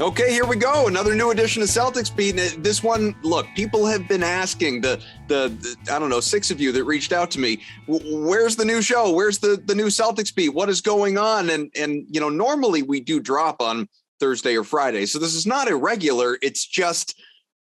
Okay, here we go. Another new edition of Celtics Beat. This one, look, people have been asking the I don't know, 6 of you that reached out to me, where's the new show? Where's the new Celtics Beat? What is going on? And you know, normally we do drop on Thursday or Friday. So this is not irregular. It's just,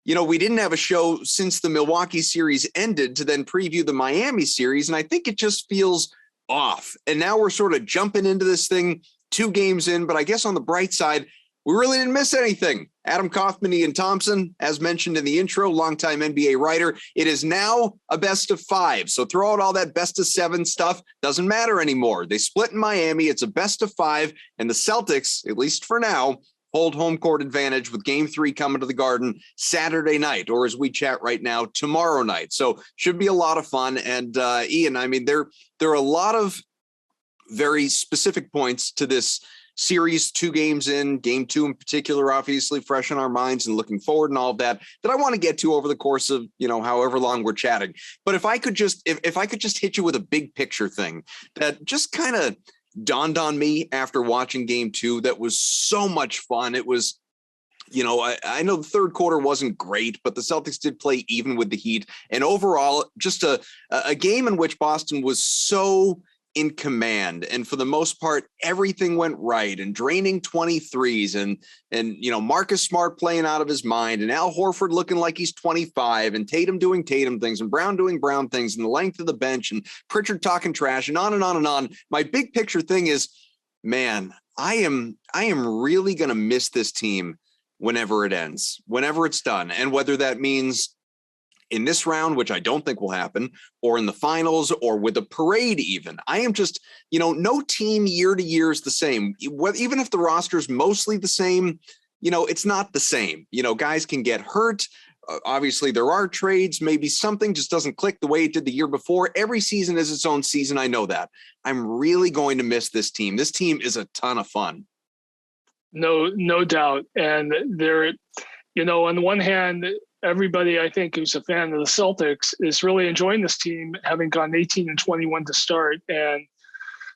you know, we didn't have a show since the Milwaukee series ended to then preview the Miami series. And I think it just feels off. And now we're sort of jumping into this thing 2 games in. But I guess on the bright side, we really didn't miss anything. Adam Kaufman, Ian Thomsen, as mentioned in the intro, longtime NBA writer. It is now a best of 5. So throw out all that best of 7 stuff. Doesn't matter anymore. They split in Miami. It's a best of 5. And the Celtics, at least for now, hold home court advantage with game 3 coming to the Garden Saturday night, or as we chat right now, tomorrow night. So should be a lot of fun. And Ian, I mean, there are a lot of very specific points to this series, 2 games in, game 2 in particular, obviously fresh in our minds and looking forward and all of that I want to get to over the course of, you know, however long we're chatting. But if I could just hit you with a big picture thing that just kind of dawned on me after watching game 2, that was so much fun. It was, you know, I know the third quarter wasn't great, but the Celtics did play even with the Heat. And overall, just a game in which Boston was so in command, and for the most part everything went right, and draining 23s and you know, Marcus Smart playing out of his mind, and Al Horford looking like he's 25, and Tatum doing Tatum things, and Brown doing Brown things, and the length of the bench, and Pritchard talking trash, and on and on and on. My big picture thing is, man, I am really going to miss this team whenever it ends, whenever it's done, and whether that means in this round, which I don't think will happen, or in the finals, or with a parade even. I am just, you know, no team year to year is the same. Even if the roster is mostly the same, you know, it's not the same. You know, guys can get hurt. Obviously, there are trades. Maybe something just doesn't click the way it did the year before. Every season is its own season. I know that. I'm really going to miss this team. This team is a ton of fun. No doubt. And there, you know, on the one hand, everybody, I think, who's a fan of the Celtics is really enjoying this team, having gone 18-21 to start, and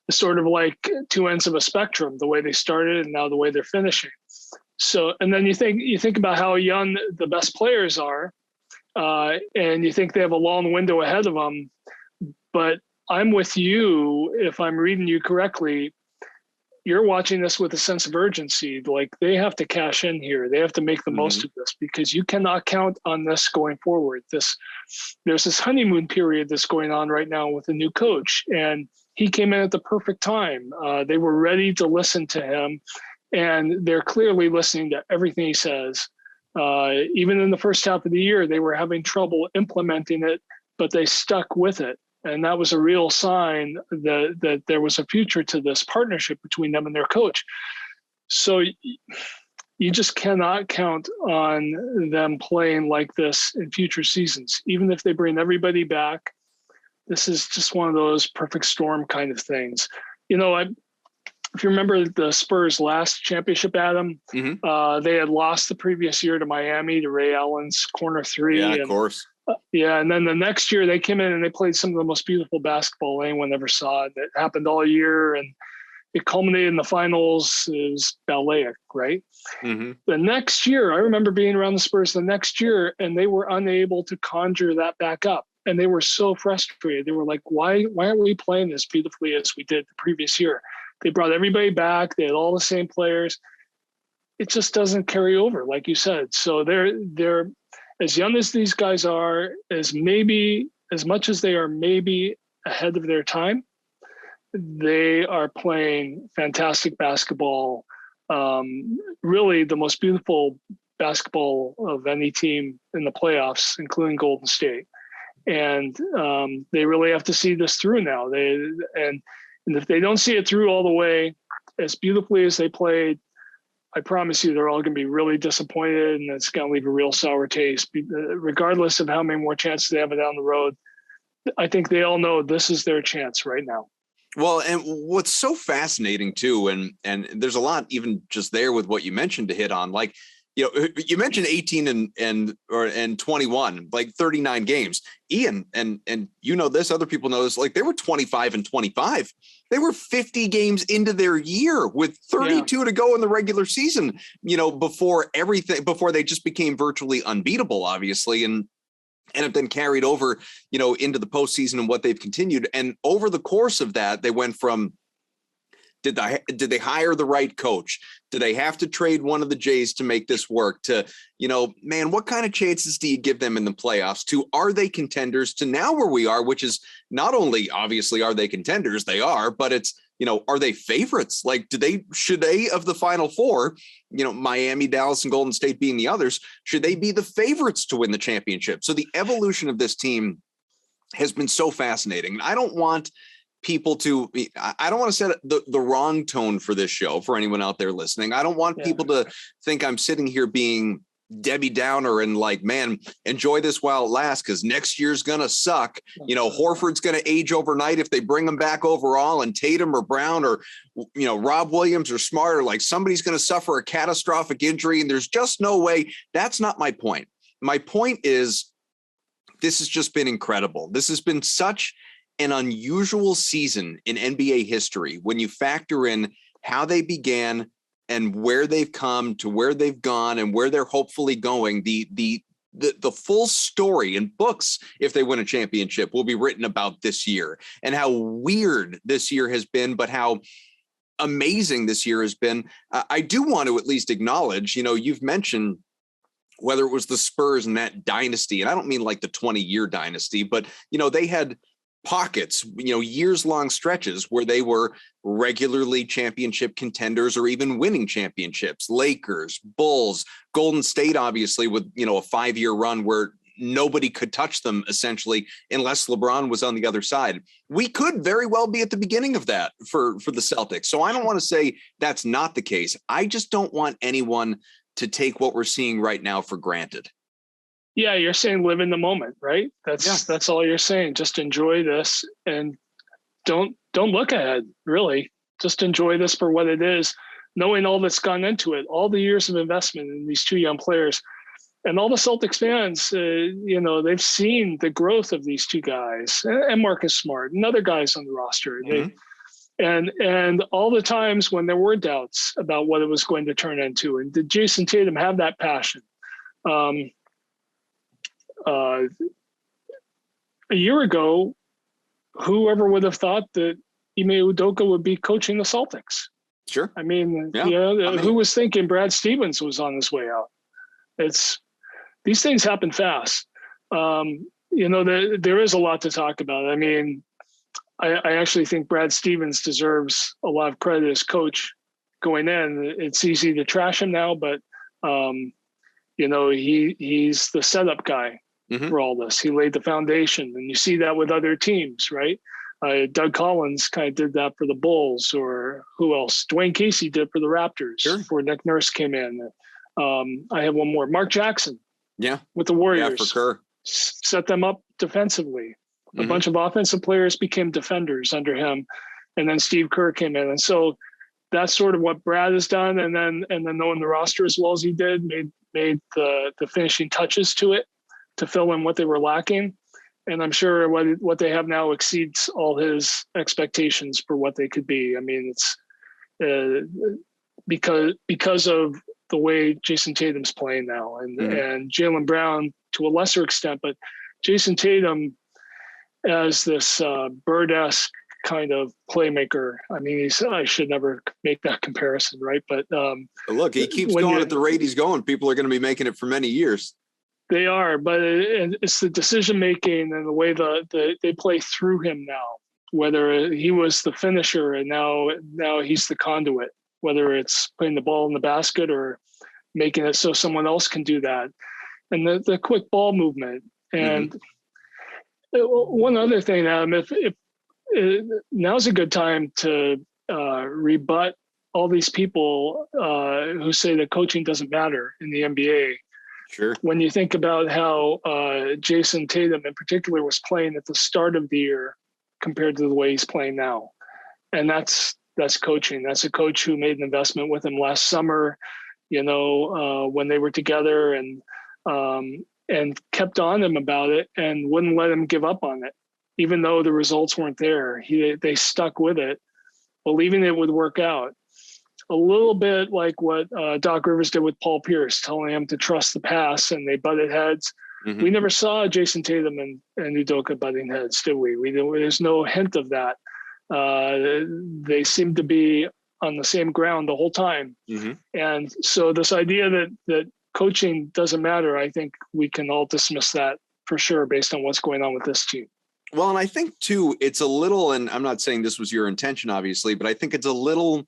it's sort of like 2 ends of a spectrum, the way they started and now the way they're finishing. So, and then you think about how young the best players are, and you think they have a long window ahead of them. But I'm with you, if I'm reading you correctly, you're watching this with a sense of urgency. Like, they have to cash in here. They have to make the most of this, because you cannot count on this going forward. There's this honeymoon period that's going on right now with the new coach, and he came in at the perfect time. They were ready to listen to him, and they're clearly listening to everything he says. Even in the first half of the year, they were having trouble implementing it, but they stuck with it. And that was a real sign that there was a future to this partnership between them and their coach. So you just cannot count on them playing like this in future seasons. Even if they bring everybody back, this is just one of those perfect storm kind of things. You know, if you remember the Spurs' last championship, Adam, they had lost the previous year to Miami, to Ray Allen's corner 3. Yeah, of course. Yeah, and then the next year they came in and they played some of the most beautiful basketball anyone ever saw. It happened all year, and it culminated in the finals. It was balletic, right? The next year, I remember being around the Spurs the next year, and they were unable to conjure that back up. And they were so frustrated. They were like, why aren't we playing as beautifully as we did the previous year? They brought everybody back. They had all the same players. It just doesn't carry over, like you said. So they're as young as these guys are, as much as they are maybe ahead of their time, they are playing fantastic basketball. Really the most beautiful basketball of any team in the playoffs, including Golden State. And they really have to see this through now. And if they don't see it through all the way, as beautifully as they played, I promise you they're all going to be really disappointed, and it's going to leave a real sour taste, regardless of how many more chances they have down the road. I think they all know this is their chance right now. Well, and what's so fascinating too, and there's a lot even just there with what you mentioned to hit on, like, you mentioned 18 and 21, like 39 games. Ian, and this, other people know this, like they were 25 and 25. They were 50 games into their year with 32 to go in the regular season, before they just became virtually unbeatable, obviously. And have been carried over, into the postseason and what they've continued. And over the course of that, they went from, did they hire the right coach? Do they have to trade one of the Jays to make this work? To, man, what kind of chances do you give them in the playoffs? To, are they contenders? To now where we are, which is not only obviously are they contenders, they are, but it's, are they favorites? Like, should they, of the Final Four, Miami, Dallas, and Golden State being the others, should they be the favorites to win the championship? So the evolution of this team has been so fascinating. I don't want people to, I don't want to set the wrong tone for this show for anyone out there listening. I don't want people to think I'm sitting here being Debbie Downer and like, man, enjoy this while it lasts because next year's going to suck. Horford's going to age overnight if they bring him back overall, and Tatum or Brown or, Rob Williams or Smart, or like somebody's going to suffer a catastrophic injury. And there's just no way. That's not my point. My point is this has just been incredible. This has been such an unusual season in NBA history when you factor in how they began and where they've come to where they've gone and where they're hopefully going. The full story in books, if they win a championship, will be written about this year, and how weird this year has been, but how amazing this year has been. I do want to at least acknowledge, you've mentioned whether it was the Spurs and that dynasty, and I don't mean like the 20-year dynasty, but, they had pockets, years long stretches where they were regularly championship contenders or even winning championships. Lakers, Bulls, Golden State, obviously with, a 5-year run where nobody could touch them essentially unless LeBron was on the other side. We could very well be at the beginning of that for the Celtics. So I don't want to say that's not the case. I just don't want anyone to take what we're seeing right now for granted. Yeah, you're saying live in the moment, right? That's all you're saying. Just enjoy this and don't look ahead, really. Just enjoy this for what it is, knowing all that's gone into it, all the years of investment in these two young players. And all the Celtics fans, they've seen the growth of these two guys and Marcus Smart and other guys on the roster. Mm-hmm. And all the times when there were doubts about what it was going to turn into. And did Jayson Tatum have that passion? A year ago, whoever would have thought that Ime Udoka would be coaching the Celtics? Sure. I mean, who was thinking Brad Stevens was on his way out? These things happen fast. There is a lot to talk about. I mean, I actually think Brad Stevens deserves a lot of credit as coach going in. It's easy to trash him now, but he's the setup guy. Mm-hmm. For all this. He laid the foundation, and you see that with other teams, right? Doug Collins kind of did that for the Bulls, or who else? Dwayne Casey did for the Raptors before Nick Nurse came in. I have one more. Mark Jackson. Yeah. With the Warriors. Yeah, for sure. Set them up defensively. A bunch of offensive players became defenders under him, and then Steve Kerr came in. And so that's sort of what Brad has done. And then knowing the roster as well as he did, made the finishing touches to it, to fill in what they were lacking. And I'm sure what they have now exceeds all his expectations for what they could be. I mean, it's because of the way Jayson Tatum's playing now and Jaylen Brown to a lesser extent, but Jayson Tatum as this bird-esque kind of playmaker. I mean, I should never make that comparison, right? But look, he keeps going at the rate he's going. People are going to be making it for many years. They are, but it's the decision making and the way they play through him now. Whether he was the finisher and now he's the conduit. Whether it's putting the ball in the basket or making it so someone else can do that, and the quick ball movement. And one other thing, Adam, if now's a good time to rebut all these people who say that coaching doesn't matter in the NBA. Sure. When you think about how Jayson Tatum in particular was playing at the start of the year compared to the way he's playing now. And that's coaching. That's a coach who made an investment with him last summer when they were together, and kept on him about it and wouldn't let him give up on it, even though the results weren't there. They stuck with it, believing it would work out. A little bit like what Doc Rivers did with Paul Pierce, telling him to trust the pass, and they butted heads. Mm-hmm. We never saw Jayson Tatum and Udoka butting heads, did we? There's no hint of that. They seem to be on the same ground the whole time. Mm-hmm. And so this idea that coaching doesn't matter, I think we can all dismiss that for sure based on what's going on with this team. Well, and I think too, it's a little, and I'm not saying this was your intention, obviously, but I think it's a little,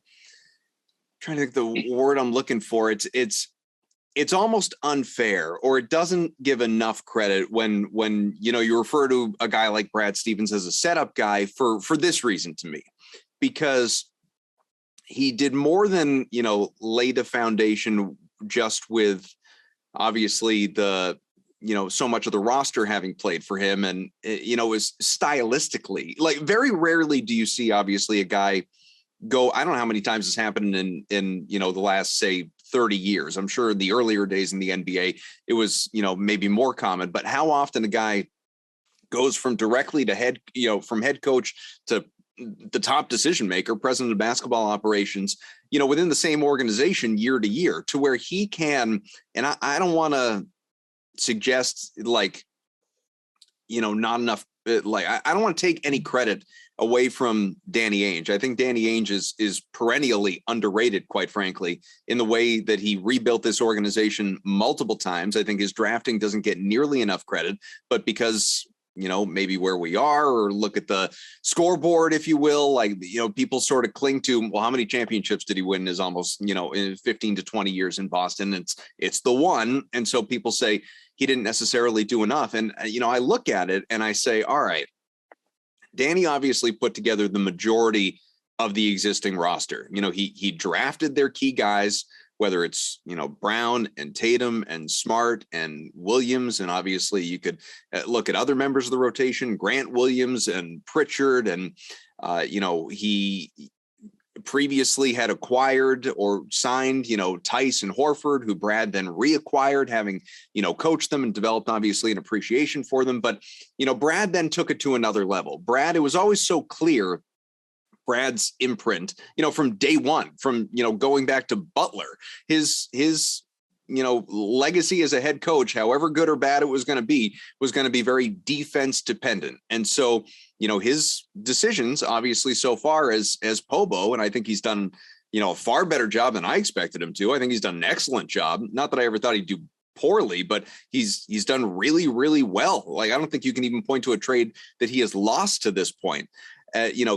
trying to think the word I'm looking for. It's almost unfair, or it doesn't give enough credit when you refer to a guy like Brad Stevens as a setup guy for this reason to me, because he did more than, lay the foundation just with obviously the, so much of the roster having played for him. And, is stylistically, like, very rarely do you see obviously a guy go, I don't know how many times this happened in the last, say, 30 years. I'm sure in the earlier days in the NBA, it was, maybe more common, but how often a guy goes from directly to from head coach to the top decision maker, president of basketball operations, within the same organization year to year, to where he can, and I don't want to suggest like, not enough, like, I don't want to take any credit away from Danny Ainge. I think Danny Ainge is perennially underrated, quite frankly, in the way that he rebuilt this organization multiple times. I think his drafting doesn't get nearly enough credit, but because, maybe where we are, or look at the scoreboard, if you will, like, people sort of cling to, well, how many championships did he win in his almost, in 15 to 20 years in Boston? It's the one. And so people say he didn't necessarily do enough. And, I look at it and I say, all right, Danny obviously put together the majority of the existing roster. He drafted their key guys, whether it's, Brown and Tatum and Smart and Williams. And obviously you could look at other members of the rotation, Grant Williams and Pritchard. And, he previously had acquired or signed, Tice and Horford, who Brad then reacquired, having, coached them and developed obviously an appreciation for them. But, Brad then took it to another level. Brad, it was always so clear, Brad's imprint, from day one, from, going back to Butler, his legacy as a head coach, however good or bad it was going to be very defense dependent. And so, his decisions, obviously, so far as Pobo, and I think he's done, a far better job than I expected him to. I think he's done an excellent job. Not that I ever thought he'd do poorly, but he's done really, really well. Like, I don't think you can even point to a trade that he has lost to this point,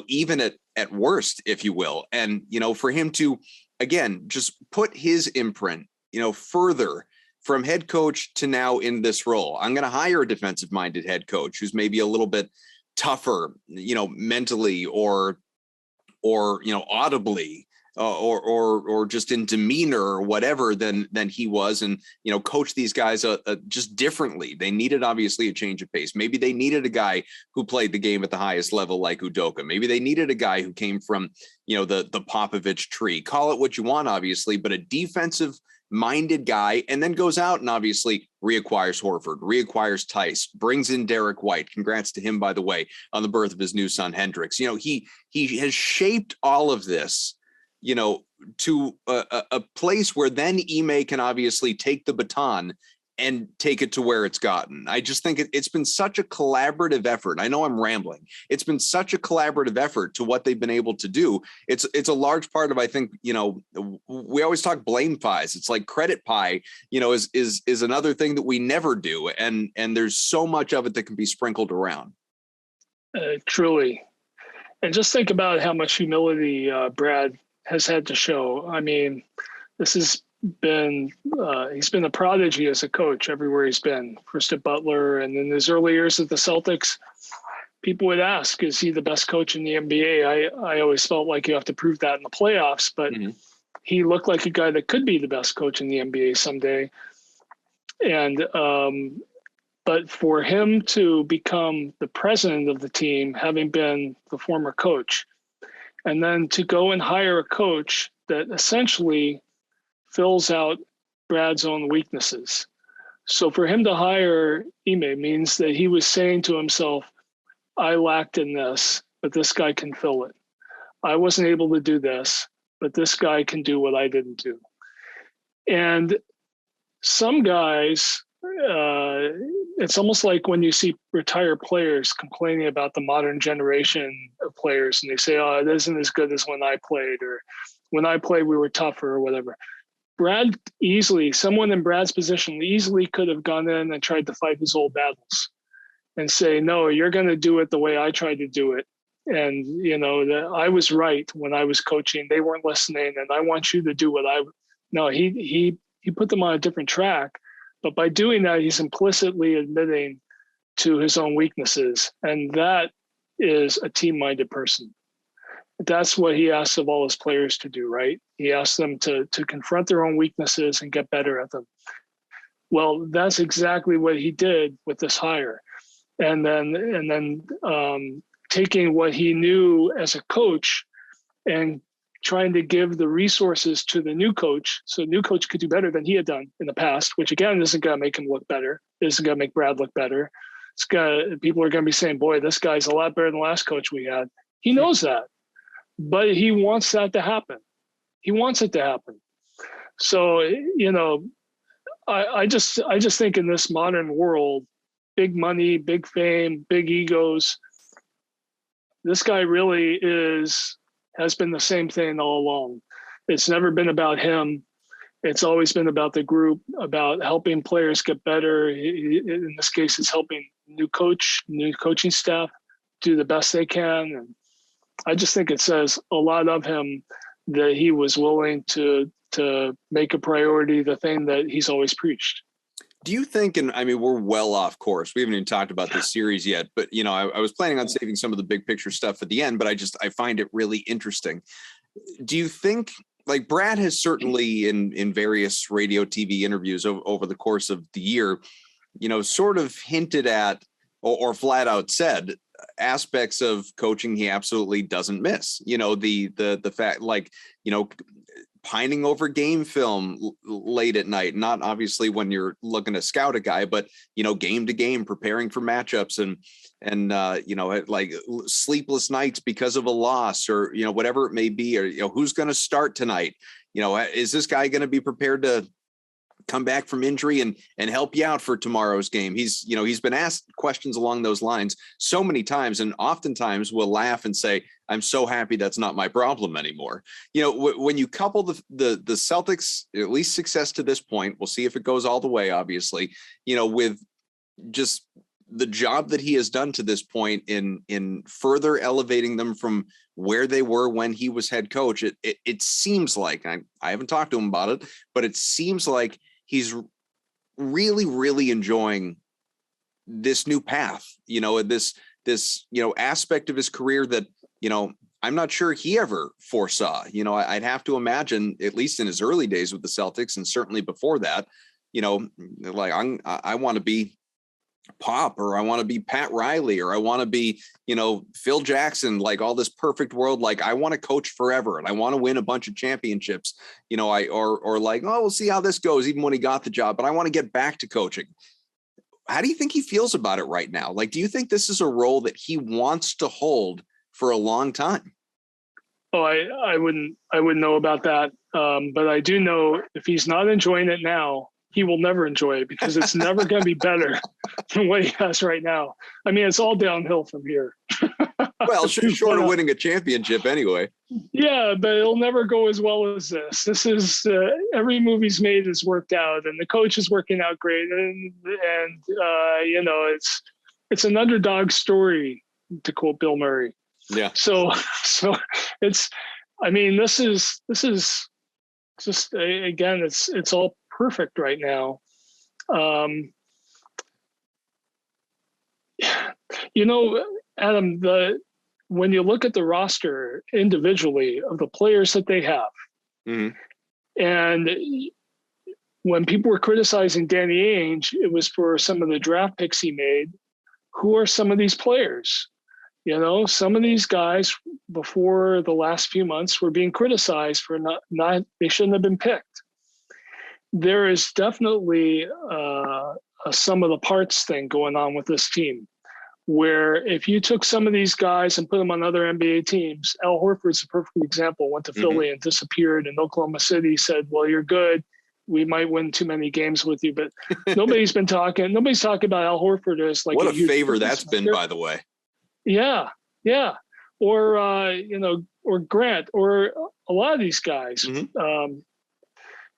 even at worst, if you will. And, for him to, again, just put his imprint, further from head coach to now in this role. I'm going to hire a defensive minded head coach who's maybe a little bit tougher, mentally or audibly, or just in demeanor or whatever than he was, and coach these guys just differently. They needed obviously a change of pace. Maybe they needed a guy who played the game at the highest level like Udoka. Maybe they needed a guy who came from the Popovich tree. Call it what you want, obviously, but a defensive minded guy, and then goes out and obviously reacquires Horford, reacquires Tice, brings in Derek White. Congrats to him, by the way, on the birth of his new son, Hendricks. He has shaped all of this, to a place where then Ime can obviously take the baton and take it to where it's gotten. I just think it's been such a collaborative effort. I know I'm rambling. It's been such a collaborative effort to what they've been able to do. It's a large part of, I think, we always talk blame pies. It's like credit pie, is another thing that we never do. And there's so much of it that can be sprinkled around. Truly. And just think about how much humility Brad has had to show. I mean, this has been he's been a prodigy as a coach everywhere he's been. First at Butler, and in his early years at the Celtics, people would ask, is he the best coach in the NBA? I always felt like you have to prove that in the playoffs, but he looked like a guy that could be the best coach in the NBA someday. And but for him to become the president of the team, having been the former coach, and then to go and hire a coach that essentially fills out Brad's own weaknesses. So for him to hire Ime means that he was saying to himself, I lacked in this, but this guy can fill it. I wasn't able to do this, but this guy can do what I didn't do. And some guys, it's almost like when you see retired players complaining about the modern generation of players, and they say, oh, it isn't as good as when I played, or when I played, we were tougher, or whatever. Brad easily, someone in Brad's position easily could have gone in and tried to fight his old battles and say, no, you're going to do it the way I tried to do it. And, I was right when I was coaching. They weren't listening, and I want you to do what No, he put them on a different track. But by doing that, he's implicitly admitting to his own weaknesses. And that is a team-minded person. That's what he asks of all his players to do, right? He asks them to confront their own weaknesses and get better at them. Well, that's exactly what he did with this hire. And then taking what he knew as a coach and trying to give the resources to the new coach so the new coach could do better than he had done in the past, which again isn't going to make him look better. It isn't going to make Brad look better. People are going to be saying, boy, this guy's a lot better than the last coach we had. He knows that, but he wants that to happen. He wants it to happen. So, I just think in this modern world, big money, big fame, big egos, this guy really has been the same thing all along. It's never been about him. It's always been about the group, about helping players get better. In this case, it's helping new coaching staff do the best they can. And I just think it says a lot of him that he was willing to make a priority the thing that he's always preached. Do you think, and I mean, we're well off course. We haven't even talked about this series yet, but, I was planning on saving some of the big picture stuff at the end, but I find it really interesting. Do you think, like Brad has certainly in various radio, TV interviews over the course of the year, sort of hinted at or flat out said aspects of coaching he absolutely doesn't miss, the fact, like, pining over game film late at night, not obviously when you're looking to scout a guy, but, game to game, preparing for matchups and like sleepless nights because of a loss or, whatever it may be, or, who's going to start tonight? Is this guy going to be prepared to come back from injury and help you out for tomorrow's game? He's been asked questions along those lines so many times, and oftentimes will laugh and say, I'm so happy that's not my problem anymore. When you couple the Celtics, at least success to this point, we'll see if it goes all the way, obviously, with just the job that he has done to this point in further elevating them from where they were when he was head coach. It seems like, I haven't talked to him about it, but it seems like he's really, really enjoying this new path, this aspect of his career that, I'm not sure he ever foresaw. I'd have to imagine, at least in his early days with the Celtics, and certainly before that, like I want to be Pop, or I want to be Pat Riley, or I want to be, Phil Jackson, like all this perfect world. Like I want to coach forever and I want to win a bunch of championships, or like, oh, we'll see how this goes, even when he got the job, but I want to get back to coaching. How do you think he feels about it right now? Like, do you think this is a role that he wants to hold for a long time? Oh, I wouldn't know about that. But I do know if he's not enjoying it now, he will never enjoy it, because it's never going to be better than what he has right now. I mean, it's all downhill from here. Well, short of winning a championship anyway. Yeah, but it'll never go as well as this. This is every move he's made has worked out, and the coach is working out great. And it's an underdog story, to quote Bill Murray. Yeah. So it's, I mean, this is just, again, it's all perfect right now. Adam, when you look at the roster individually of the players that they have, mm-hmm. and when people were criticizing Danny Ainge, it was for some of the draft picks he made. Who are some of these players? Some of these guys before the last few months were being criticized for not they shouldn't have been picked. there is definitely a sum of the parts thing going on with this team, where if you took some of these guys and put them on other NBA teams, Al Horford's a perfect example, went to Philly and disappeared, and Oklahoma City said, well, you're good. We might win too many games with you, but nobody's talking about Al Horford as like what a huge favor that's been, by the way. Yeah. Yeah. Or, or Grant, or a lot of these guys.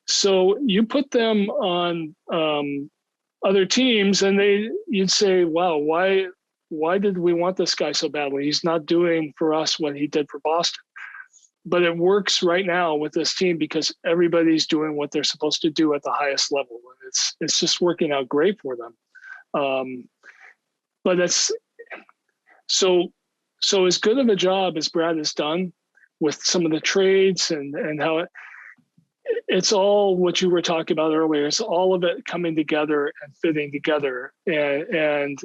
So you put them on other teams and you'd say, wow, why did we want this guy so badly? He's not doing for us what he did for Boston. But it works right now with this team because everybody's doing what they're supposed to do at the highest level. And it's just working out great for them. But it's so as good of a job as Brad has done with some of the trades and how it's all what you were talking about earlier. It's all of it coming together and fitting together and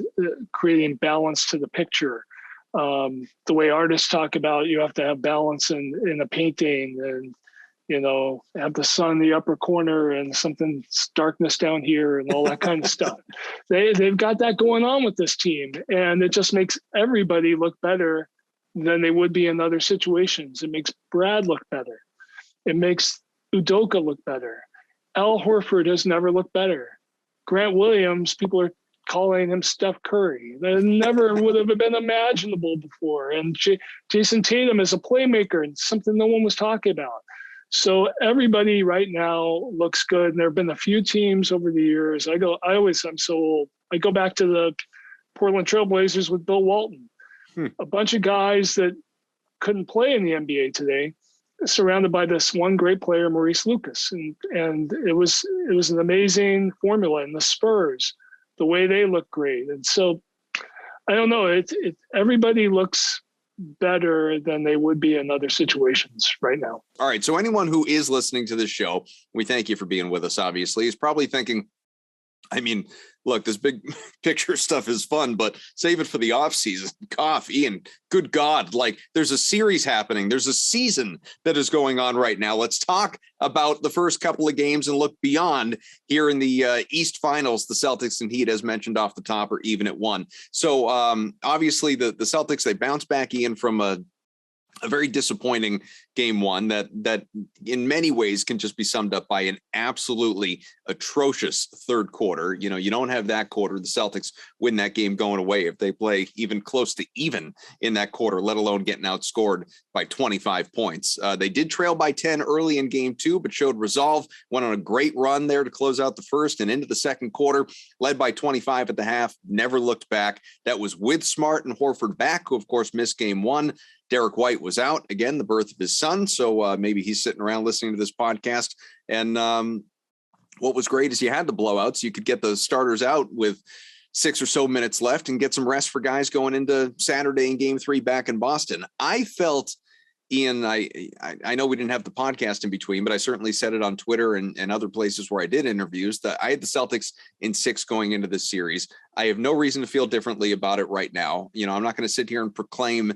creating balance to the picture. The way artists talk about, you have to have balance in a painting and, have the sun in the upper corner and something darkness down here and all that kind of stuff. They've got that going on with this team, and it just makes everybody look better than they would be in other situations. It makes Brad look better. It makes Udoka look better. Al Horford has never looked better. Grant Williams, people are calling him Steph Curry. That never would have been imaginable before. And Jayson Tatum is a playmaker, and something no one was talking about. So everybody right now looks good. And there have been a few teams over the years. I'm so old. I go back to the Portland Trailblazers with Bill Walton. A bunch of guys that couldn't play in the NBA today, surrounded by this one great player, Maurice Lucas. And it was an amazing formula. And the Spurs, the way they look great. And so I don't know, everybody looks better than they would be in other situations right now. All right. So anyone who is listening to this show, we thank you for being with us, obviously, is probably thinking, look, this big picture stuff is fun, but save it for the off season. Coffee and good God, there's a series happening. There's a season that is going on right now. Let's talk about the first couple of games and look beyond here in the East Finals. The Celtics and Heat, as mentioned off the top, are even at 1. So obviously the Celtics, they bounce back in from a very disappointing game one that in many ways can just be summed up by an absolutely atrocious third quarter. You don't have that quarter. The Celtics win that game going away if they play even close to even in that quarter, let alone getting outscored by 25 points. They did trail by 10 early in game 2, but showed resolve, went on a great run there to close out the first and into the second quarter, led by 25 at the half, never looked back. That was with Smart and Horford back, who of course missed game 1. Derek White was out, again, the birth of his son. So maybe he's sitting around listening to this podcast. And what was great is you had the blowouts. You could get the starters out with 6 or so minutes left and get some rest for guys going into Saturday in game 3 back in Boston. I felt, Ian, I know we didn't have the podcast in between, but I certainly said it on Twitter and other places where I did interviews that I had the Celtics in 6 going into this series. I have no reason to feel differently about it right now. I'm not going to sit here and proclaim,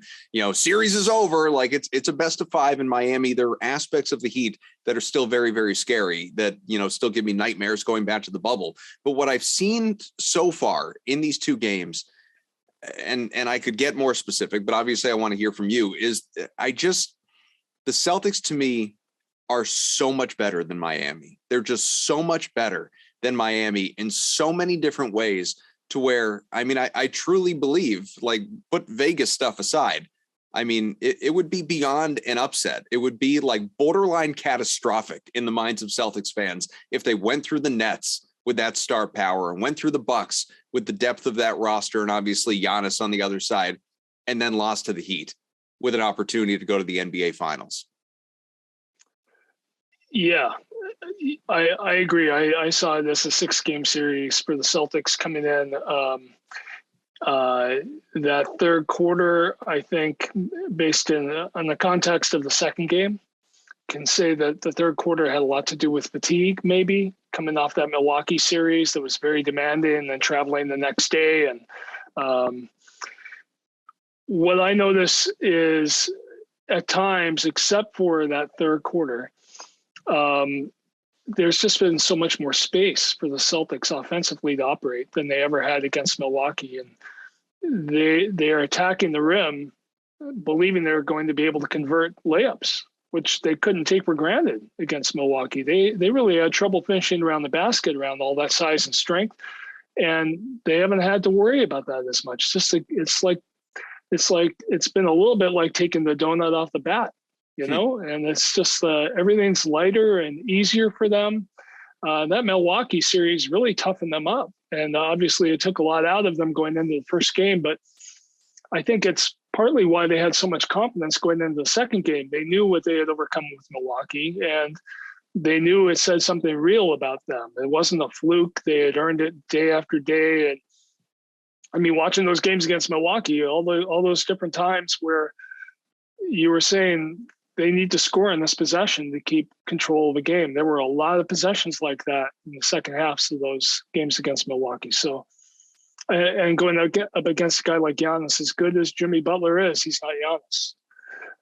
series is over. It's a best of 5 in Miami. There are aspects of the Heat that are still very, very scary that, still give me nightmares going back to the bubble. But what I've seen so far in these 2 games, and I could get more specific, but obviously I want to hear from you, is the Celtics to me are so much better than Miami. They're just so much better than Miami in so many different ways to where, I truly believe, put Vegas stuff aside. It would be beyond an upset. It would be borderline catastrophic in the minds of Celtics fans if they went through the Nets with that star power and went through the Bucks with the depth of that roster and obviously Giannis on the other side, and then lost to the Heat with an opportunity to go to the NBA Finals. Yeah, I agree. I saw this a 6-game series for the Celtics coming in. That third quarter, I think, based on the context of the second game, can say that the third quarter had a lot to do with fatigue, maybe coming off that Milwaukee series that was very demanding and then traveling the next day. And what I notice is at times, except for that third quarter, there's just been so much more space for the Celtics offensively to operate than they ever had against Milwaukee. And they are attacking the rim, believing they're going to be able to convert layups, which they couldn't take for granted against Milwaukee. They really had trouble finishing around the basket around all that size and strength. And they haven't had to worry about that as much. It's been a little bit like taking the donut off the bat, and it's just everything's lighter and easier for them. That Milwaukee series really toughened them up. And obviously it took a lot out of them going into the first game, but I think it's partly why they had so much confidence going into the second game. They knew what they had overcome with Milwaukee, and they knew it said something real about them. It wasn't a fluke. They had earned it day after day. And I mean, watching those games against Milwaukee, all those different times where you were saying they need to score in this possession to keep control of the game. There were a lot of possessions like that in the second halves of those games against Milwaukee. So, and going up against a guy like Giannis, as good as Jimmy Butler is, he's not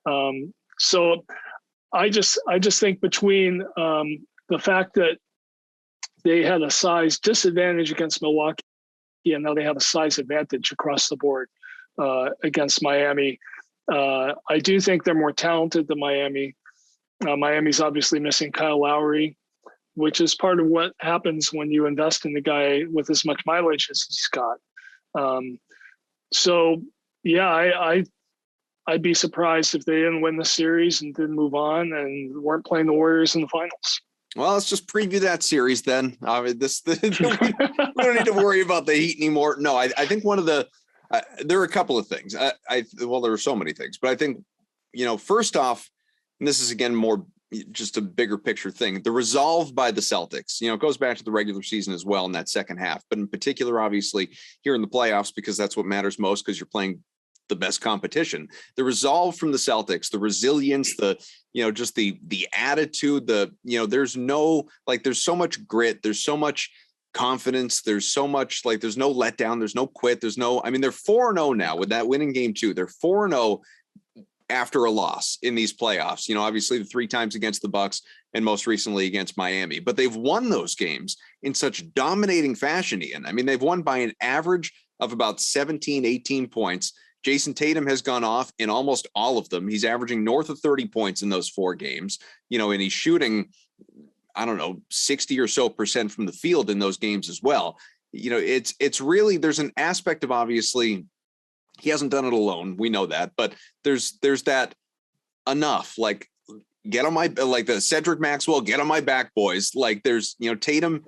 Giannis. So I just think between the fact that they had a size disadvantage against Milwaukee, and now they have a size advantage across the board against Miami. I do think they're more talented than Miami. Miami's obviously missing Kyle Lowry, which is part of what happens when you invest in the guy with as much mileage as he's got. So, yeah, I'd be surprised if they didn't win the series and didn't move on and weren't playing the Warriors in the finals. Well, let's just preview that series then. We don't need to worry about the Heat anymore. No, I think one of the there are a couple of things. Well, there are so many things, but I think, first off, and this is again more just a bigger picture thing, the resolve by the Celtics, it goes back to the regular season as well in that second half, but in particular, obviously here in the playoffs, because that's what matters most, because you're playing the best competition. The resolve from the Celtics, the resilience, just the attitude, there's so much grit, there's so much confidence, there's so much there's no letdown, there's no quit, they're 4-0 now with that win in game 2. They're 4-0 after a loss in these playoffs, obviously the 3 times against the Bucks and most recently against Miami, but they've won those games in such dominating fashion, Ian. I mean, they've won by an average of about 17, 18 points. Jayson Tatum has gone off in almost all of them. He's averaging north of 30 points in those 4 games, and he's shooting, 60 or so % from the field in those games as well. It's really, there's an aspect of, obviously, he hasn't done it alone. We know that, but there's that enough, get on my, the Cedric Maxwell, get on my back, boys. There's, Tatum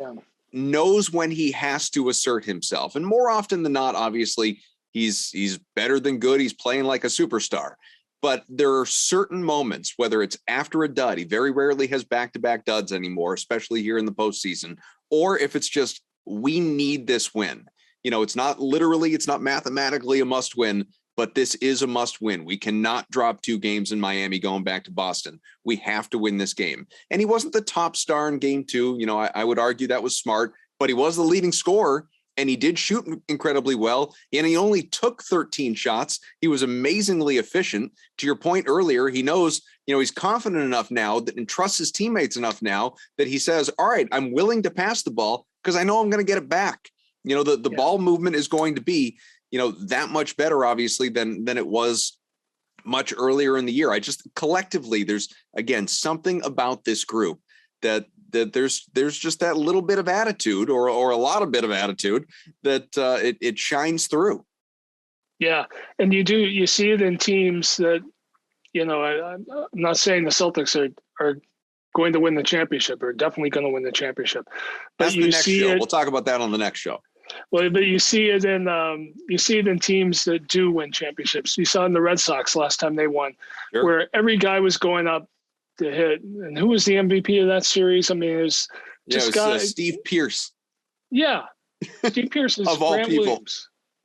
knows when he has to assert himself. And more often than not, obviously, he's better than good. He's playing like a superstar. But there are certain moments, whether it's after a dud, he very rarely has back-to-back duds anymore, especially here in the postseason, or if it's just, we need this win. It's not mathematically a must win, but this is a must win. We cannot drop 2 games in Miami going back to Boston. We have to win this game. And he wasn't the top star in game 2. I would argue that was smart, but he was the leading scorer. And he did shoot incredibly well, and he only took 13 shots. He was amazingly efficient. To your point earlier, he knows, he's confident enough now and trusts his teammates enough now that he says, all right, I'm willing to pass the ball because I know I'm going to get it back. The ball movement is going to be, that much better, obviously, than it was much earlier in the year. Collectively, there's, again, something about this group that there's just that little bit of attitude or a lot of bit of attitude that it shines through. Yeah. And you see it in teams that, I'm not saying the Celtics are going to win the championship or definitely going to win the championship, but that's the next show. We'll talk about that on the next show. Well, but you see it in teams that do win championships. You saw it in the Red Sox last time they won, sure, where every guy was going up to hit. And who was the MVP of that series? I mean, it was Steve Pearce. Yeah. Steve Pearce is of all people.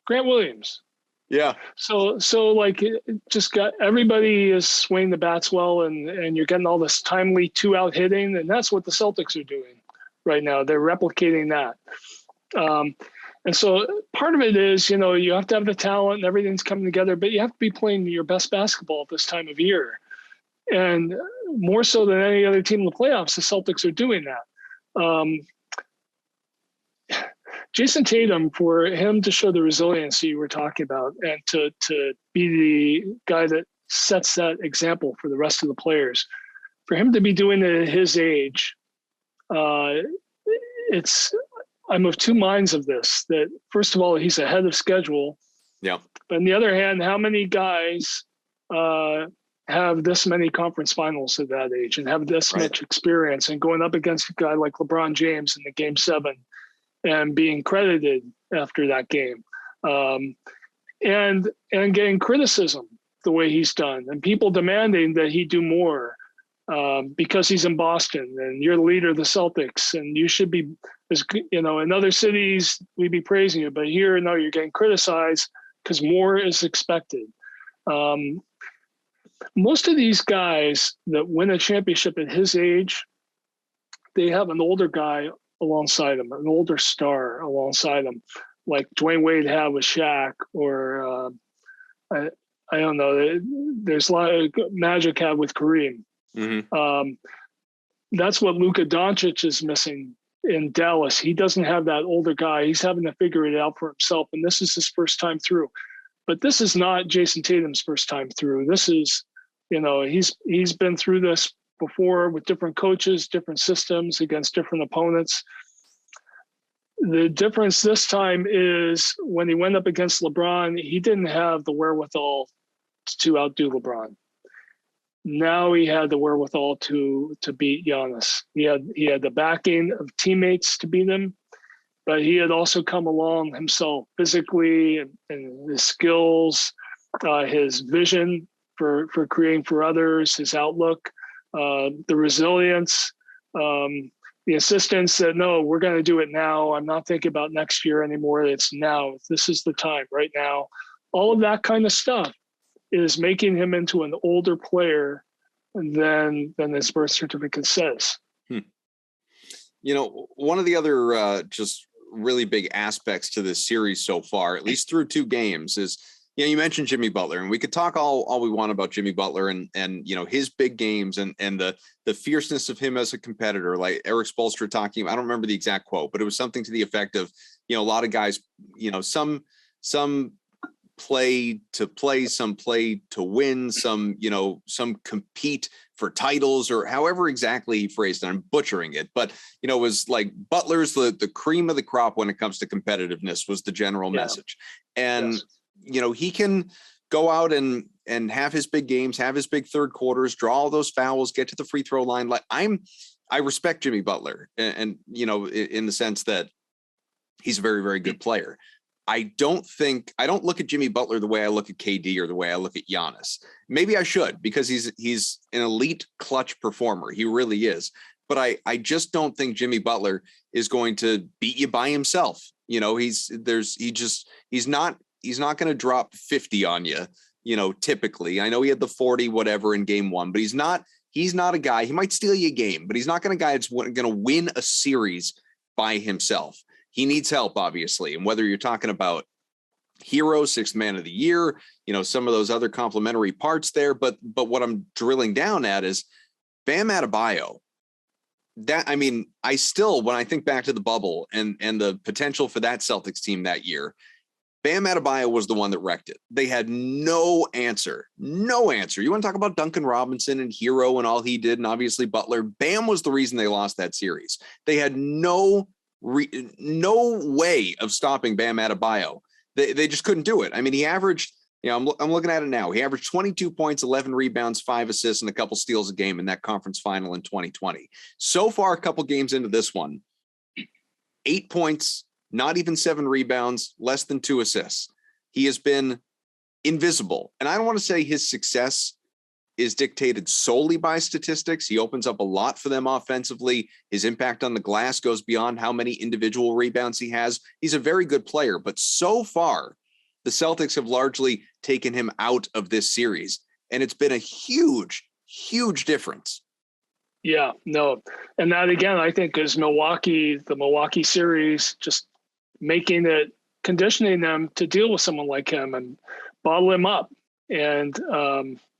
Grant Williams. Yeah. So it just got, everybody is swinging the bats well, and you're getting all this timely 2-out hitting. And that's what the Celtics are doing right now. They're replicating that. And so part of it is, you have to have the talent and everything's coming together, but you have to be playing your best basketball at this time of year. And more so than any other team in the playoffs, the Celtics are doing that. Jayson Tatum, for him to show the resiliency you were talking about and to be the guy that sets that example for the rest of the players, for him to be doing it at his age, I'm of two minds of this. That first of all, he's ahead of schedule. Yeah. But on the other hand, how many guys have this many conference finals at that age and have this much experience and going up against a guy like LeBron James in the Game 7 and being credited after that game, and getting criticism the way he's done, and people demanding that he do more because he's in Boston and you're the leader of the Celtics and you should be, as you know, in other cities we'd be praising you, but here, no, you're getting criticized because more is expected. Most of these guys that win a championship at his age, they have an older guy alongside him, an older star alongside him, like Dwayne Wade had with Shaq, or I don't know. There's a lot of Magic had with Kareem. Mm-hmm. That's what Luka Doncic is missing in Dallas. He doesn't have that older guy. He's having to figure it out for himself, and this is his first time through. But this is not Jayson Tatum's first time through. This is, he's been through this before with different coaches, different systems against different opponents. The difference this time is when he went up against LeBron, he didn't have the wherewithal to outdo LeBron. Now he had the wherewithal to beat Giannis. He had the backing of teammates to beat him, but he had also come along himself physically and his skills, his vision for creating for others, his outlook, the resilience, the insistence that, no, we're going to do it now. I'm not thinking about next year anymore. It's now. This is the time right now. All of that kind of stuff is making him into an older player than his birth certificate says. One of the other just really big aspects to this series so far, at least through two games, is, you mentioned Jimmy Butler, and we could talk all we want about Jimmy Butler and his big games and the fierceness of him as a competitor, like Eric Spoelstra talking. I don't remember the exact quote, but it was something to the effect of, a lot of guys, some play to play, some play to win, some compete for titles, or however exactly he phrased it. I'm butchering it, but it was like Butler's the cream of the crop when it comes to competitiveness was the general message. And he can go out and have his big games, have his big third quarters, draw all those fouls, get to the free throw line. Like I respect Jimmy Butler and in the sense that he's a very, very good player. I don't look at Jimmy Butler the way I look at KD or the way I look at Giannis. Maybe I should, because he's an elite clutch performer. He really is. But I just don't think Jimmy Butler is going to beat you by himself. He's not going to drop 50 on you, typically. I know he had the 40 whatever in game one, but he's not a guy. He might steal you a game, but he's not going to guy that's going to win a series by himself. He needs help, obviously. And whether you're talking about hero, sixth man of the year, some of those other complementary parts there. But what I'm drilling down at is Bam Adebayo. I still, when I think back to the bubble and the potential for that Celtics team that year, Bam Adebayo was the one that wrecked it. They had no answer. No answer. You want to talk about Duncan Robinson and Hero and all he did, and obviously Butler. Bam was the reason they lost that series. They had no way of stopping Bam Adebayo. They just couldn't do it. He averaged, I'm looking at it now. He averaged 22 points, 11 rebounds, 5 assists, and a couple steals a game in that conference final in 2020. So far, a couple games into this one, 8 points, not even 7 rebounds, less than 2 assists. He has been invisible. And I don't want to say his success is dictated solely by statistics. He opens up a lot for them offensively. His impact on the glass goes beyond how many individual rebounds he has. He's a very good player, but so far, the Celtics have largely taken him out of this series. And it's been a huge, huge difference. Yeah, no. And that, again, I think is the Milwaukee series, just conditioning them to deal with someone like him and bottle him up. And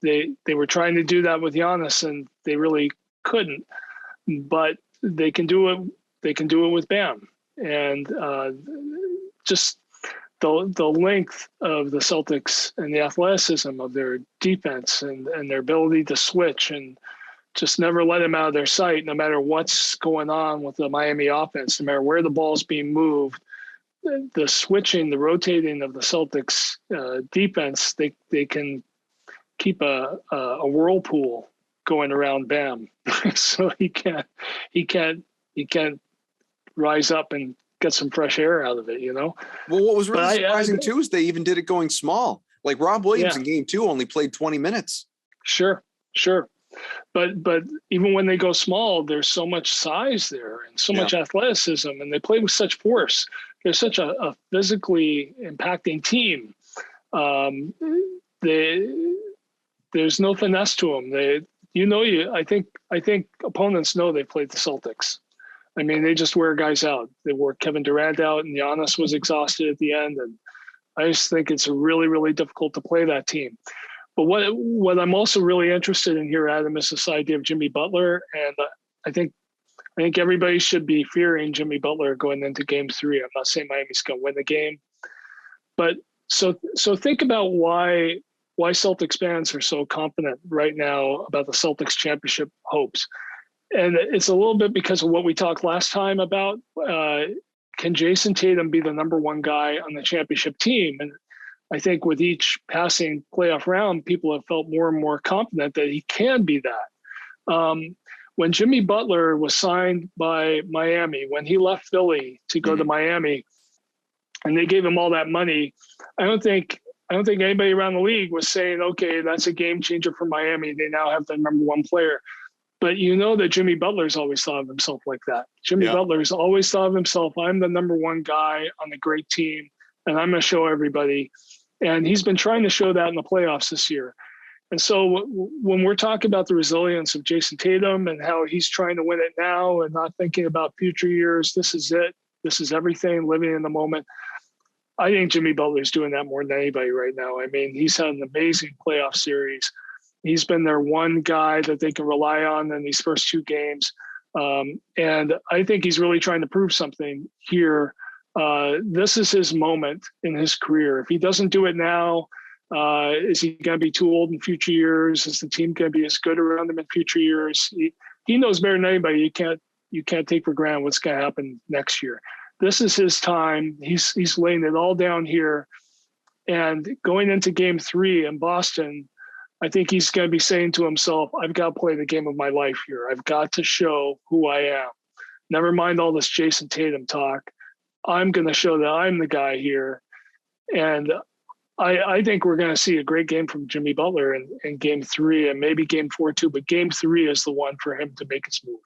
they were trying to do that with Giannis, and they really couldn't. But they can do it they can do it with Bam. And just the length of the Celtics and the athleticism of their defense and their ability to switch and just never let them out of their sight, no matter what's going on with the Miami offense, no matter where the ball's being moved. The switching, the rotating of the Celtics defense, they can keep a whirlpool going around Bam, so he can't rise up and get some fresh air out of it, you know. Well, what was really surprising too is they even did it going small. Like Rob Williams in game 2 only played 20 minutes. Sure. But even when they go small, there's so much size there and so much athleticism, and they play with such force. They're such a physically impacting team. There's no finesse to them. I think opponents know they played the Celtics. I mean, they just wear guys out. They wore Kevin Durant out, and Giannis was exhausted at the end. And I just think it's really, really difficult to play that team. But what I'm also really interested in here, Adam, is this idea of Jimmy Butler. And I think everybody should be fearing Jimmy Butler going into game 3. I'm not saying Miami's going to win the game. But so think about why Celtics fans are so confident right now about the Celtics championship hopes. And it's a little bit because of what we talked last time about, can Jayson Tatum be the number 1 guy on the championship team? And I think with each passing playoff round, people have felt more and more confident that he can be that. When Jimmy Butler was signed by Miami, when he left Philly to go to Miami, and they gave him all that money, I don't think anybody around the league was saying, okay, that's a game changer for Miami. They now have the number 1 player. But you know that Jimmy Butler's always thought of himself like that. Jimmy Butler's always thought of himself, I'm the number 1 guy on a great team, and I'm going to show everybody. And he's been trying to show that in the playoffs this year. And so when we're talking about the resilience of Jayson Tatum and how he's trying to win it now and not thinking about future years, this is it. This is everything, living in the moment. I think Jimmy Butler's doing that more than anybody right now. I mean, he's had an amazing playoff series. He's been their one guy that they can rely on in these first 2 games. And I think he's really trying to prove something here. This is his moment in his career. If he doesn't do it now, is he going to be too old in future years? Is the team going to be as good around him in future years? He knows better than anybody. You can't take for granted what's going to happen next year. This is his time. He's laying it all down here. And going into game 3 in Boston, I think he's going to be saying to himself, I've got to play the game of my life here. I've got to show who I am. Never mind all this Jayson Tatum talk. I'm going to show that I'm the guy here. And I think we're going to see a great game from Jimmy Butler in game 3 and maybe game 4 too. But game 3 is the one for him to make his move.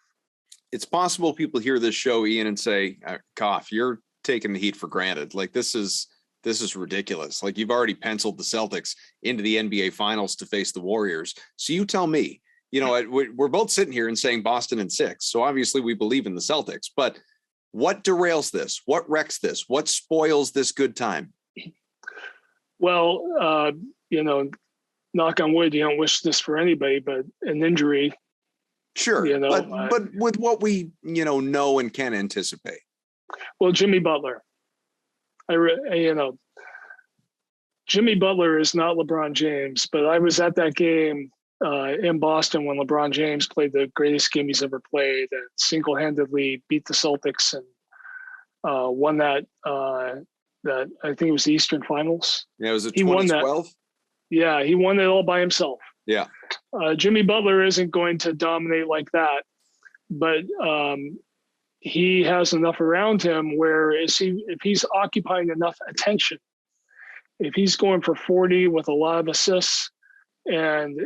It's possible people hear this show, Ian, and say, Koff, you're taking the Heat for granted. Like this is ridiculous. Like you've already penciled the Celtics into the NBA finals to face the Warriors. So you tell me, we're both sitting here and saying Boston in 6. So obviously we believe in the Celtics, but what derails this? What wrecks this? What spoils this good time? Well, knock on wood, you don't wish this for anybody, but an injury. Sure. But with what we, know and can anticipate. Well, Jimmy Butler, Jimmy Butler is not LeBron James, but I was at that game in Boston when LeBron James played the greatest game he's ever played and single-handedly beat the Celtics and won that I think it was the Eastern Finals. Yeah, was it 2012? Yeah, he won it all by himself. Yeah. Jimmy Butler isn't going to dominate like that, but he has enough around him where if he's occupying enough attention, if he's going for 40 with a lot of assists and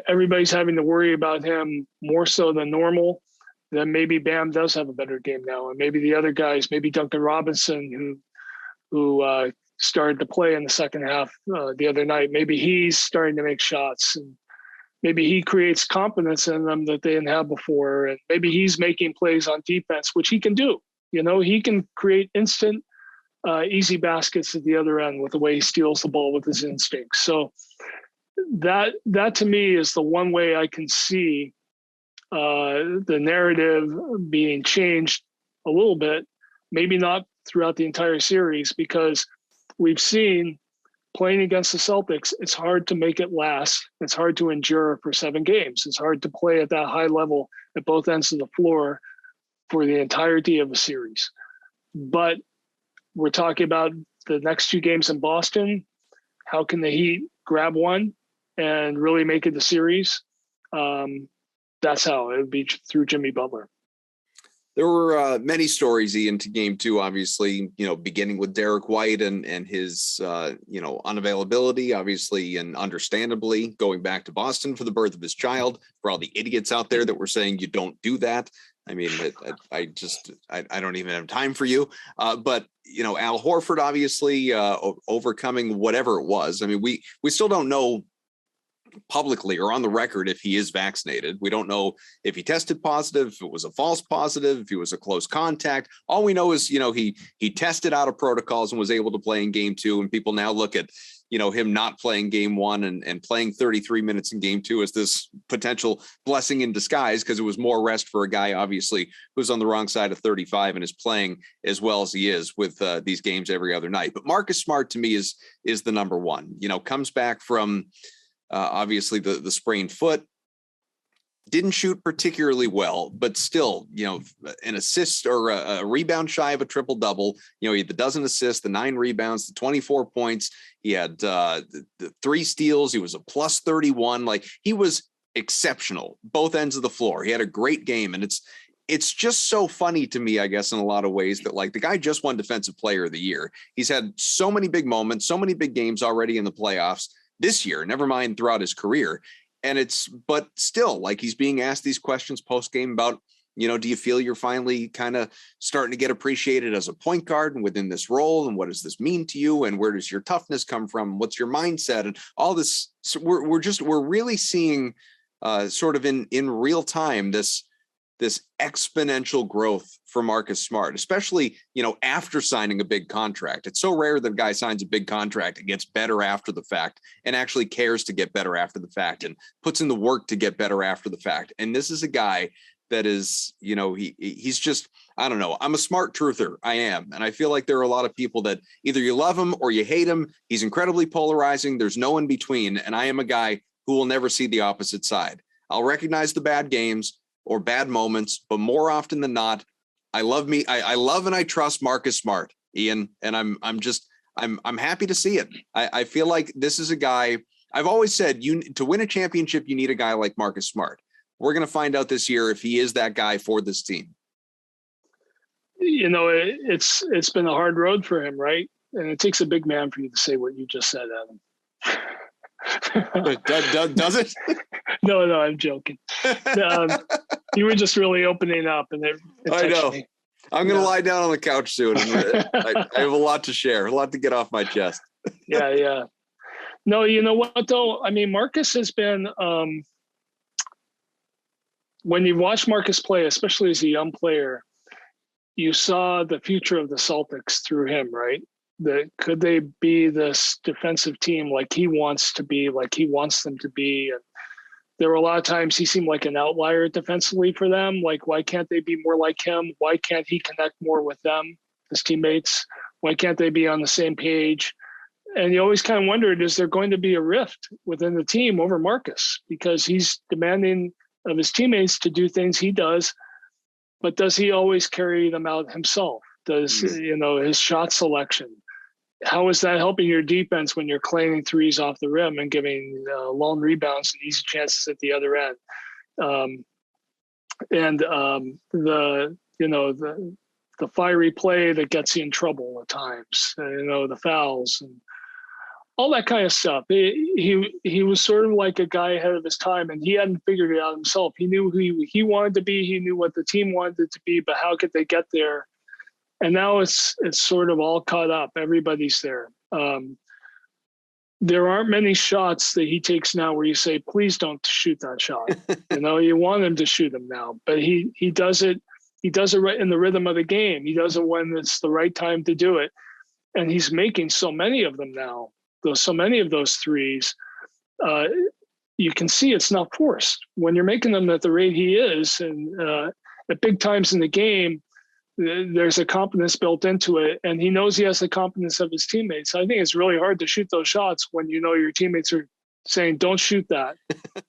everybody's having to worry about him more so than normal, then maybe Bam does have a better game now. And maybe the other guys, maybe Duncan Robinson, who started to play in the second half the other night, maybe he's starting to make shots and maybe he creates confidence in them that they didn't have before. And maybe he's making plays on defense, which he can do. He can create instant, easy baskets at the other end with the way he steals the ball with his instincts. So that to me is the one way I can see the narrative being changed a little bit, maybe not throughout the entire series, because we've seen playing against the Celtics, it's hard to make it last. It's hard to endure for 7 games. It's hard to play at that high level at both ends of the floor for the entirety of a series. But we're talking about the next 2 games in Boston. How can the Heat grab one and really make it the series? That's how it would be, through Jimmy Butler. There were many stories, Ian, to game 2, obviously, beginning with Derek White and his, unavailability, obviously, and understandably going back to Boston for the birth of his child. For all the idiots out there that were saying you don't do that. I mean, I don't even have time for you. But, Al Horford, obviously, overcoming whatever it was. I mean, we still don't know publicly or on the record if he is vaccinated. We don't know if he tested positive, if it was a false positive, if he was a close contact. All we know is, he tested out of protocols and was able to play in game 2. And people now look at, him not playing game 1 and playing 33 minutes in game 2 as this potential blessing in disguise, because it was more rest for a guy, obviously, who's on the wrong side of 35 and is playing as well as he is with these games every other night. But Marcus Smart, to me, is the number one. Comes back from obviously the sprained foot, didn't shoot particularly well, but still, an assist or a rebound shy of a triple double. He had the 12 assists, the 9 rebounds, the 24 points. He had the 3 steals. He was a plus 31. Like, he was exceptional, both ends of the floor. He had a great game. And it's just so funny to me, I guess, in a lot of ways, that like the guy just won Defensive Player of the Year. He's had so many big moments, so many big games already in the playoffs this year, never mind throughout his career. But still, like, he's being asked these questions post game about, do you feel you're finally kind of starting to get appreciated as a point guard and within this role? And what does this mean to you? And where does your toughness come from? What's your mindset? And all this, so we're really seeing sort of in real time, this exponential growth for Marcus Smart, especially, after signing a big contract. It's so rare that a guy signs a big contract and gets better after the fact and actually cares to get better after the fact and puts in the work to get better after the fact. And this is a guy that is, he's just, I don't know. I'm a smart truther. I am. And I feel like there are a lot of people that either you love him or you hate him. He's incredibly polarizing. There's no in between. And I am a guy who will never see the opposite side. I'll recognize the bad games or bad moments, but more often than not, I love and I trust Marcus Smart, Ian, and I'm happy to see it. I feel like this is a guy. I've always said, to win a championship, you need a guy like Marcus Smart. We're going to find out this year if he is that guy for this team. It's been a hard road for him, right? And it takes a big man for you to say what you just said, Adam. Does it? No, I'm joking. You were just really opening up, and it I know. Me. I'm going to lie down on the couch soon. I have a lot to share, a lot to get off my chest. Yeah. No, you know what though? I mean, Marcus has been. When you watch Marcus play, especially as a young player, you saw the future of the Celtics through him, right? Could they be this defensive team like he wants to be, like he wants them to be? And there were a lot of times he seemed like an outlier defensively for them. Like, why can't they be more like him? Why can't he connect more with them, his teammates? Why can't they be on the same page? And you always kind of wondered, is there going to be a rift within the team over Marcus? Because he's demanding of his teammates to do things he does, but does he always carry them out himself? Does, his shot selection, how is that helping your defense when you're claiming threes off the rim and giving lone rebounds and easy chances at the other end? The fiery play that gets you in trouble at times, the fouls and all that kind of stuff. He was sort of like a guy ahead of his time, and he hadn't figured it out himself. He knew who he wanted to be. He knew what the team wanted it to be, but how could they get there? And now it's sort of all caught up. Everybody's there. There aren't many shots that he takes now where you say, please don't shoot that shot. You want him to shoot them now, but he does it. He does it right in the rhythm of the game. He does it when it's the right time to do it. And he's making so many of them now. So many of those threes, you can see it's not forced. When you're making them at the rate he is, and at big times in the game, there's a confidence built into it, and he knows he has the confidence of his teammates. I think it's really hard to shoot those shots when you know your teammates are saying, don't shoot that.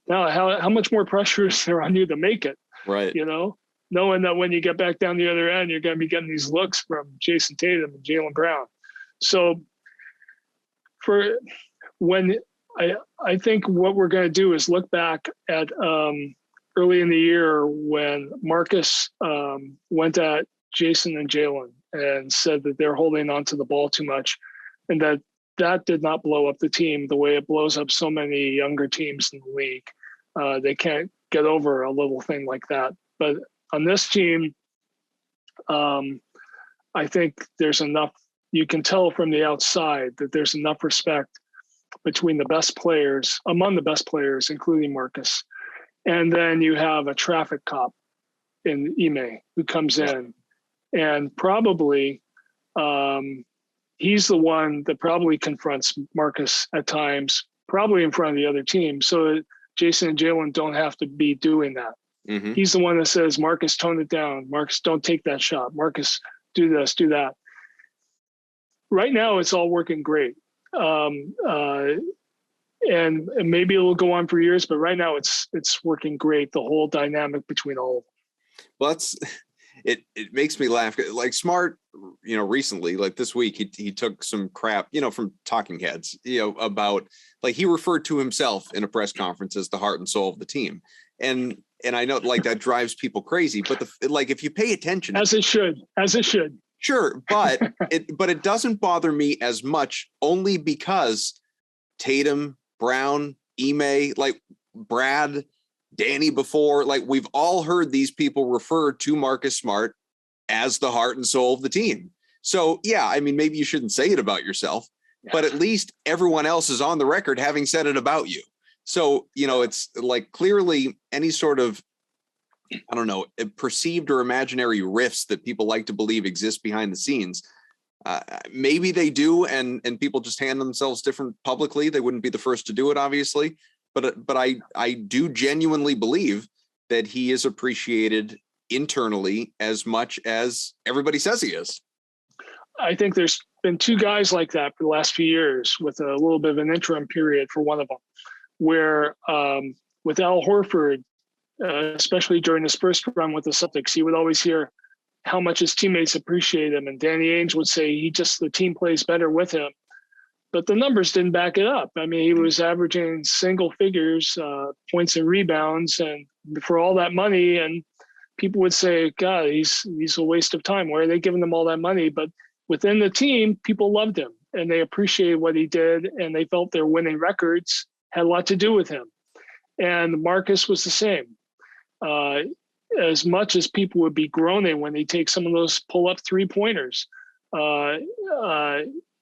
Now, how much more pressure is there on you to make it? Right. You know, knowing that when you get back down the other end, you're going to be getting these looks from Jayson Tatum and Jaylen Brown. So for when I think what we're going to do is look back at early in the year when Marcus went at Jayson and Jaylen and said that they're holding on to the ball too much, and that did not blow up the team the way it blows up so many younger teams in the league. They can't get over a little thing like that. But on this team, I think there's enough, you can tell from the outside that there's enough respect between the best players, among the best players, including Marcus. And then you have a traffic cop in Ime who comes in, and probably he's the one that probably confronts Marcus at times, probably in front of the other team, so that Jayson and Jaylen don't have to be doing that. Mm-hmm. He's the one that says, Marcus, tone it down. Marcus, don't take that shot. Marcus, do this, do that. Right now, it's all working great. And maybe it will go on for years, but right now it's working great. The whole dynamic between all of them. Well, it makes me laugh. Like Smart, recently, like this week, he took some crap, from talking heads, about, like, he referred to himself in a press conference as the heart and soul of the team. And I know, like, that drives people crazy, but if you pay attention, as it should. Sure. But it doesn't bother me as much, only because Tatum, Brown, Ime, like Brad, Danny before, like, we've all heard these people refer to Marcus Smart as the heart and soul of the team. So, yeah, I mean, maybe you shouldn't say it about yourself, but at least everyone else is on the record having said it about you. So, it's like, clearly any sort of, I don't know, perceived or imaginary rifts that people like to believe exist behind the scenes. Maybe they do, and people just hand themselves different publicly. They wouldn't be the first to do it, obviously. But I do genuinely believe that he is appreciated internally as much as everybody says he is. I think there's been two guys like that for the last few years, with a little bit of an interim period for one of them, where with Al Horford, especially during his first run with the Celtics, he would always hear how much his teammates appreciate him. And Danny Ainge would say the team plays better with him. But the numbers didn't back it up. I mean, he was averaging single figures, points and rebounds, and for all that money. And people would say, God, he's a waste of time. Why are they giving him all that money? But within the team, people loved him, and they appreciated what he did, and they felt their winning records had a lot to do with him. And Marcus was the same. As much as people would be groaning when they take some of those pull-up three-pointers,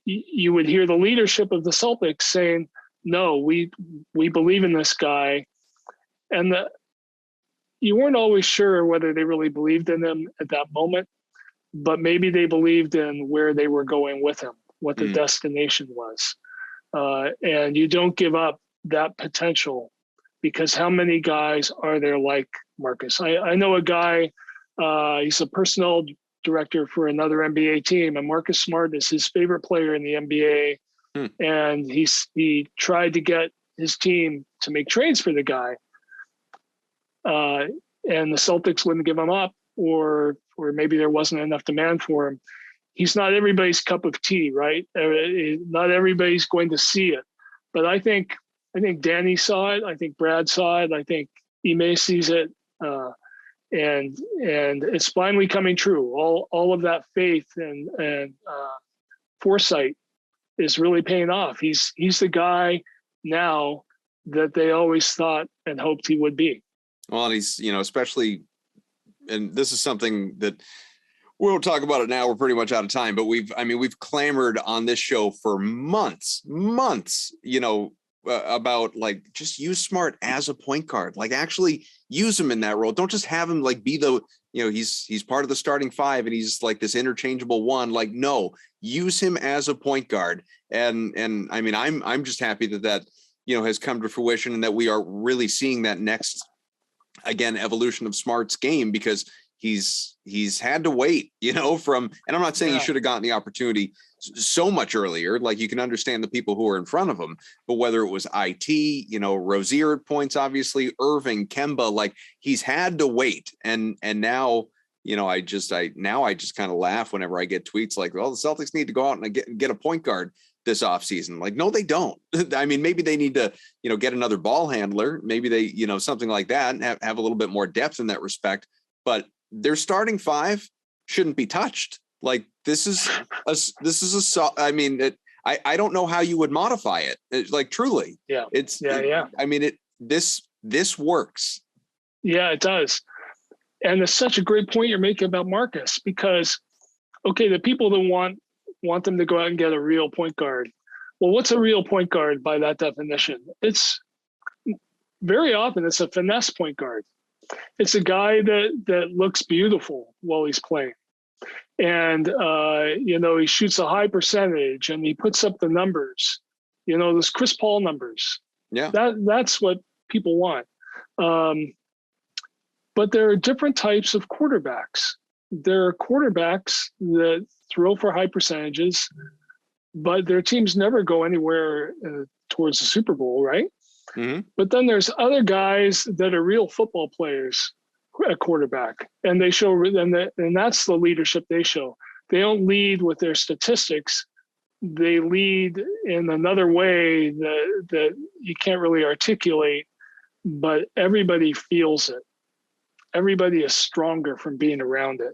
you would hear the leadership of the Celtics saying, no, we believe in this guy. And you weren't always sure whether they really believed in him at that moment, but maybe they believed in where they were going with him, what the destination was. And you don't give up that potential, because how many guys are there like Marcus? I know a guy, he's a personnel director for another NBA team, and Marcus Smart is his favorite player in the NBA. And he tried to get his team to make trades for the guy. And the Celtics wouldn't give him up, or maybe there wasn't enough demand for him. He's not everybody's cup of tea, right? Not everybody's going to see it. But I think Danny saw it. I think Brad saw it. I think Ime sees it. And it's finally coming true. All of that faith and foresight is really paying off. He's the guy now that they always thought and hoped he would be. Well, and he's, especially, and this is something that we won't talk about it now. We're pretty much out of time, but we've clamored on this show for months, about, like, just use Smart as a point guard, like actually use him in that role. Don't just have him like be the, he's part of the starting five and he's like this interchangeable one. Like, no, use him as a point guard. And I mean, I'm just happy that has come to fruition, and that we are really seeing that next, again, evolution of Smart's game, because he's had to wait, and I'm not saying he should have gotten the opportunity so much earlier. Like, you can understand the people who are in front of him, but whether it was Rozier at points, obviously Irving, Kemba, like, he's had to wait. And now, I just kind of laugh whenever I get tweets like, well, the Celtics need to go out and get a point guard this offseason. Like, no, they don't. I mean, maybe they need to, get another ball handler. Maybe they, something like that, and have a little bit more depth in that respect. But their starting five shouldn't be touched. Like, I don't know how you would modify it. It's like, truly. Yeah. I mean, this works. Yeah, it does. And it's such a great point you're making about Marcus, because, okay, the people that want them to go out and get a real point guard. Well, what's a real point guard by that definition? It's very often it's a finesse point guard. It's a guy that looks beautiful while he's playing. And, he shoots a high percentage and he puts up the numbers, those Chris Paul numbers. Yeah. That's what people want. But there are different types of quarterbacks. There are quarterbacks that throw for high percentages, but their teams never go anywhere towards the Super Bowl, right? Mm-hmm. But then there's other guys that are real football players at quarterback, and they show, and that's the leadership they show. They don't lead with their statistics. They lead in another way that you can't really articulate, but everybody feels it. Everybody is stronger from being around it.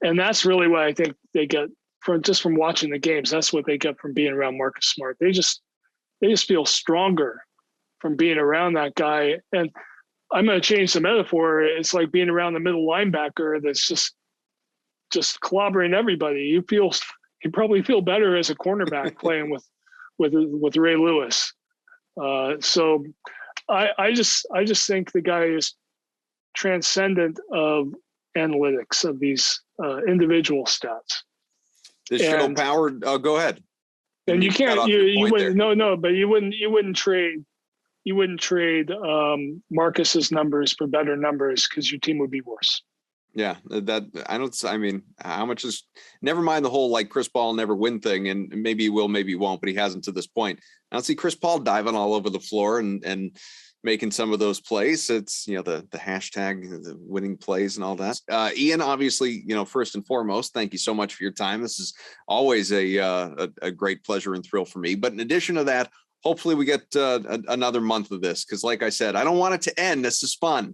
And that's really what I think they get from watching the games. That's what they get from being around Marcus Smart. They just feel stronger from being around that guy. And I'm going to change the metaphor. It's like being around the middle linebacker that's just clobbering everybody. You probably feel better as a cornerback playing with Ray Lewis. So I just think the guy is transcendent of analytics of these individual stats. This show powered. Go ahead. And you can't. You wouldn't. No. But you wouldn't trade. You wouldn't trade Marcus's numbers for better numbers, because your team would be worse. Yeah, I mean, how much is? Never mind the whole like Chris Paul never win thing, and maybe he will, maybe he won't, but he hasn't to this point. I don't see Chris Paul diving all over the floor and making some of those plays. It's, the hashtag, the winning plays and all that. Ian, obviously, first and foremost, thank you so much for your time. This is always a great pleasure and thrill for me. But in addition to that, hopefully we get another month of this, because like I said, I don't want it to end. This is fun.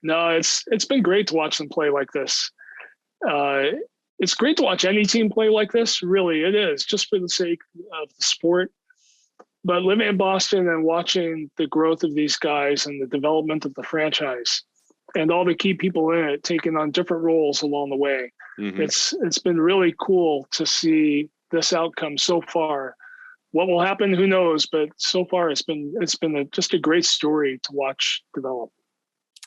No, it's been great to watch them play like this. It's great to watch any team play like this. Really, it is, just for the sake of the sport. But living in Boston and watching the growth of these guys and the development of the franchise and all the key people in it taking on different roles along the way, mm-hmm. It's been really cool to see this outcome so far. What will happen, who knows? But so far, it's been just a great story to watch develop.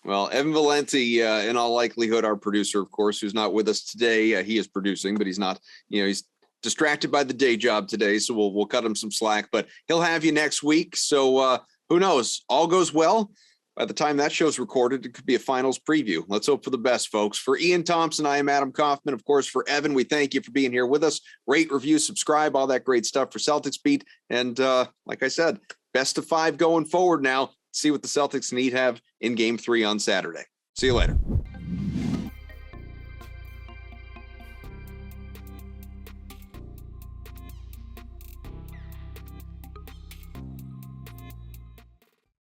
Well, Evan Valenti, in all likelihood, our producer, of course, who's not with us today. He is producing, but he's not. He's distracted by the day job today, so we'll cut him some slack. But he'll have you next week. So who knows? All goes well. By the time that show's recorded, it could be a finals preview. Let's hope for the best, folks. For Ian Thomsen, I am Adam Kaufman. Of course, for Evan, we thank you for being here with us. Rate, review, subscribe, all that great stuff for Celtics Beat. And like I said, best of 5 going forward now. See what the Celtics need have in Game 3 on Saturday. See you later.